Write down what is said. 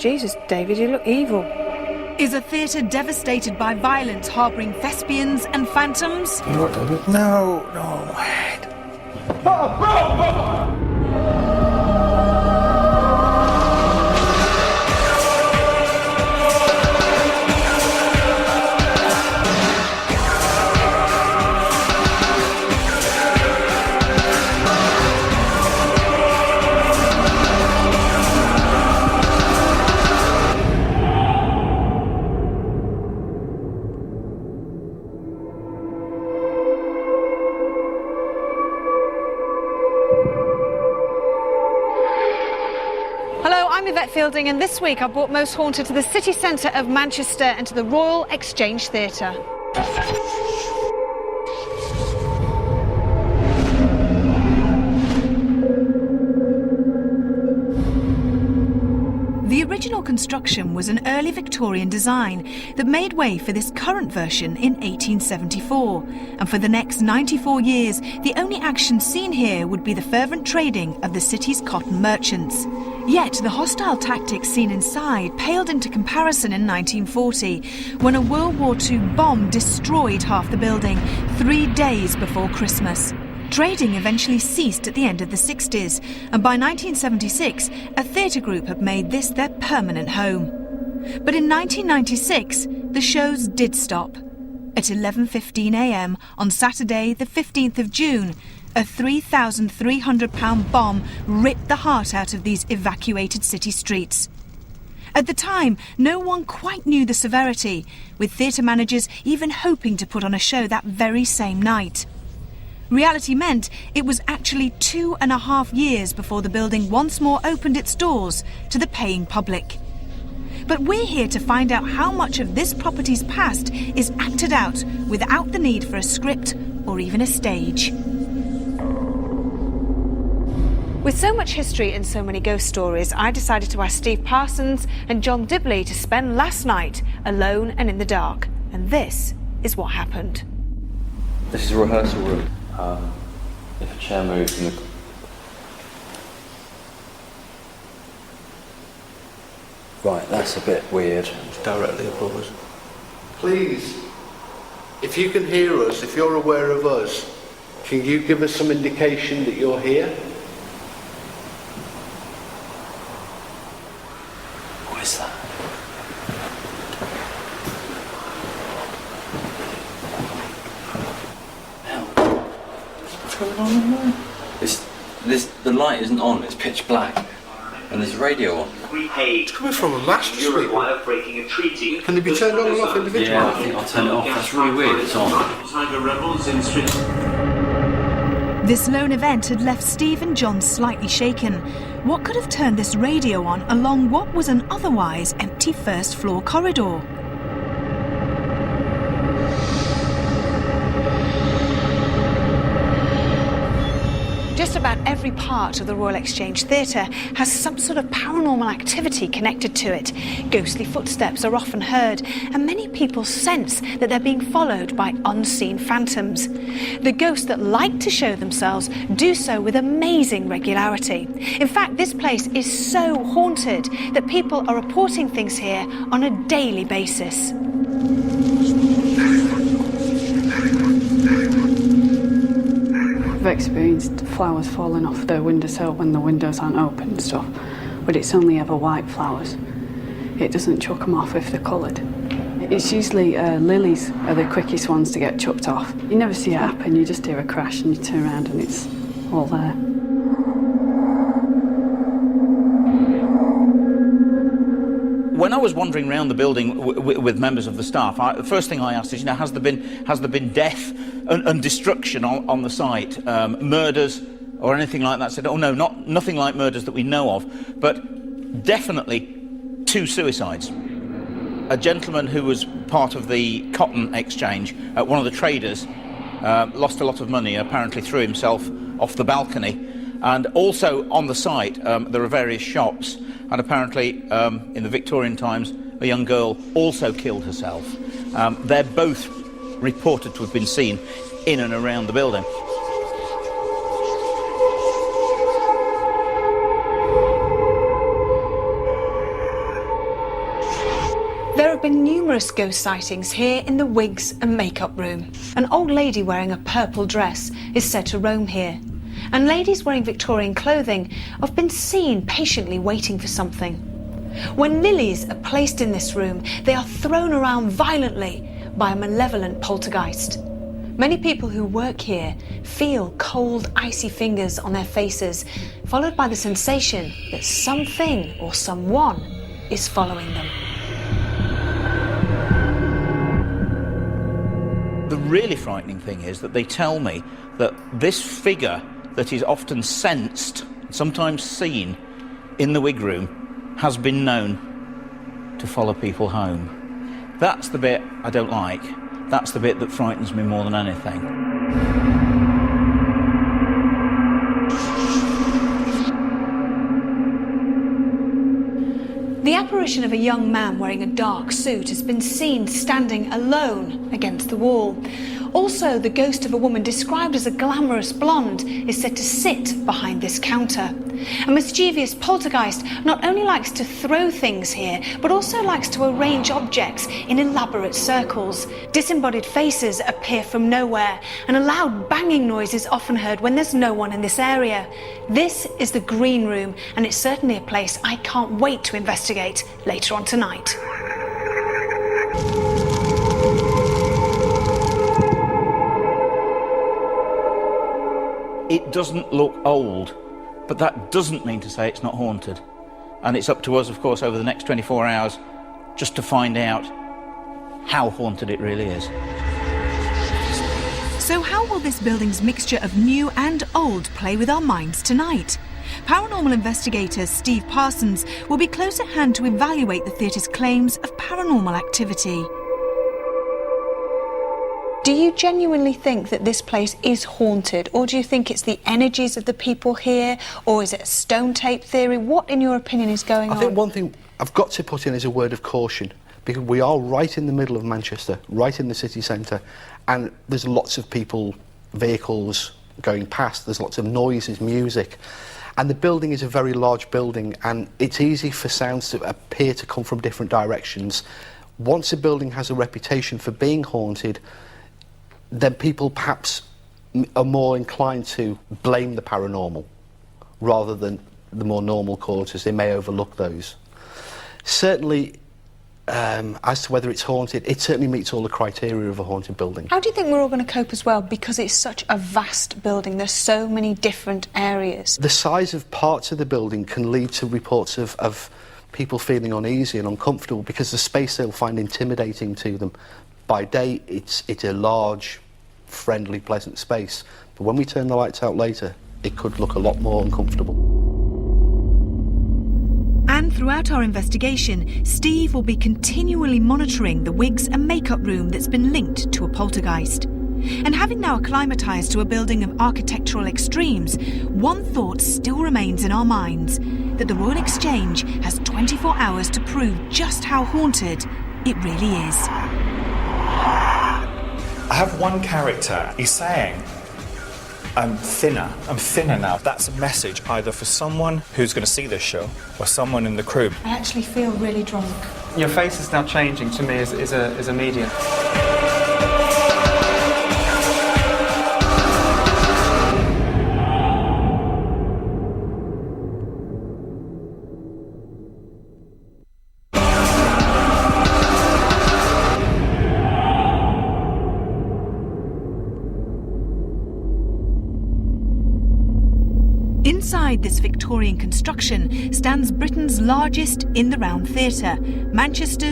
Jesus, David, you look evil. Is a theatre devastated by violence harbouring thespians and phantoms? You know what, David? No, my head. Hello, I'm Yvette Fielding, and this week I brought Most Haunted to the city centre of Manchester and to the Royal Exchange Theatre. The original construction was an early Victorian design that made way for this current version in 1874. And for the next 94 years, the only action seen here would be the fervent trading of the city's cotton merchants. Yet the hostile tactics seen inside paled into comparison in 1940, when a World War II bomb destroyed half the building 3 days before Christmas. Trading eventually ceased at the end of the 60s, and by 1976, a theatre group had made this their permanent home. But in 1996, the shows did stop. At 11:15 a.m. on Saturday, the 15th of June, a £3,300 bomb ripped the heart out of these evacuated city streets. At the time, no one quite knew the severity, with theatre managers even hoping to put on a show that very same night. Reality meant it was actually 2.5 years before the building once more opened its doors to the paying public. But we're here to find out how much of this property's past is acted out without the need for a script or even a stage. With so much history and so many ghost stories, I decided to ask Steve Parsons and John Dibley to spend last night alone and in the dark. And this is what happened. This is a rehearsal room. If a chair moves in the... Right, that's a bit weird. It's directly above us. Please, if you can hear us, if you're aware of us, can you give us some indication that you're here? What is that? What's going on in there? The light isn't on, it's pitch black. And there's a radio on. It's coming from a mast suite. Can they be turned on and off individually? Yeah, I think I'll turn it off. That's really weird, it's on. This lone event had left Steve and John slightly shaken. What could have turned this radio on along what was an otherwise empty first floor corridor? Just about every part of the Royal Exchange Theatre has some sort of paranormal activity connected to it. Ghostly footsteps are often heard, and many people sense that they're being followed by unseen phantoms. The ghosts that like to show themselves do so with amazing regularity. In fact, this place is so haunted that people are reporting things here on a daily basis. I've experienced flowers falling off the windowsill when the windows aren't open and stuff, but it's only ever white flowers. It doesn't chuck them off if they're coloured. It's usually lilies are the quickest ones to get chucked off. You never see it happen, you just hear a crash and you turn around and it's all there. When I was wandering around the building with members of the staff, the first thing I asked is, has there been death and destruction on the site, murders or anything like that? I said, oh no, nothing like murders that we know of, but definitely 2 suicides. A gentleman who was part of the cotton exchange, one of the traders, lost a lot of money, apparently threw himself off the balcony. And also on the site, there are various shops, and apparently in the Victorian times, a young girl also killed herself. They're both reported to have been seen in and around the building. have been numerous ghost sightings here in the wigs and makeup room. An old lady wearing a purple dress is said to roam here, and ladies wearing Victorian clothing have been seen patiently waiting for something. When lilies are placed in this room, they are thrown around violently by a malevolent poltergeist. Many people who work here feel cold, icy fingers on their faces, followed by the sensation that something or someone is following them. The really frightening thing is that they tell me that this figure that is often sensed, sometimes seen, in the wig room, has been known to follow people home. That's the bit I don't like. That's the bit that frightens me more than anything. The apparition of a young man wearing a dark suit has been seen standing alone against the wall. Also, the ghost of a woman described as a glamorous blonde is said to sit behind this counter. A mischievous poltergeist not only likes to throw things here, but also likes to arrange objects in elaborate circles. Disembodied faces appear from nowhere, and a loud banging noise is often heard when there's no one in this area. This is the Green Room, and it's certainly a place I can't wait to investigate later on tonight. It doesn't look old, but that doesn't mean to say it's not haunted. And it's up to us, of course, over the next 24 hours, just to find out how haunted it really is. So how will this building's mixture of new and old play with our minds tonight? Paranormal investigator Steve Parsons will be close at hand to evaluate the theatre's claims of paranormal activity. Do you genuinely think that this place is haunted, or do you think it's the energies of the people here, or is it a stone tape theory? What, in your opinion, is going on? I think one thing I've got to put in is a word of caution, because we are right in the middle of Manchester, right in the city centre, and there's lots of people, vehicles going past, there's lots of noises, music, and the building is a very large building, and it's easy for sounds to appear to come from different directions. Once a building has a reputation for being haunted, then people perhaps are more inclined to blame the paranormal rather than the more normal causes. They may overlook those. Certainly, as to whether it's haunted, it certainly meets all the criteria of a haunted building. How do you think we're all going to cope as well, because it's such a vast building, there's so many different areas? The size of parts of the building can lead to reports of people feeling uneasy and uncomfortable because the space they'll find intimidating to them. By day, it's a large, friendly, pleasant space. But when we turn the lights out later, it could look a lot more uncomfortable. And throughout our investigation, Steve will be continually monitoring the wigs and makeup room that's been linked to a poltergeist. And having now acclimatised to a building of architectural extremes, one thought still remains in our minds, that the Royal Exchange has 24 hours to prove just how haunted it really is. I have one character, he's saying, I'm thinner now. That's a message either for someone who's going to see this show or someone in the crew. I actually feel really drunk. Your face is now changing to me as a medium. Inside this Victorian construction stands Britain's largest in-the-round theatre, Manchester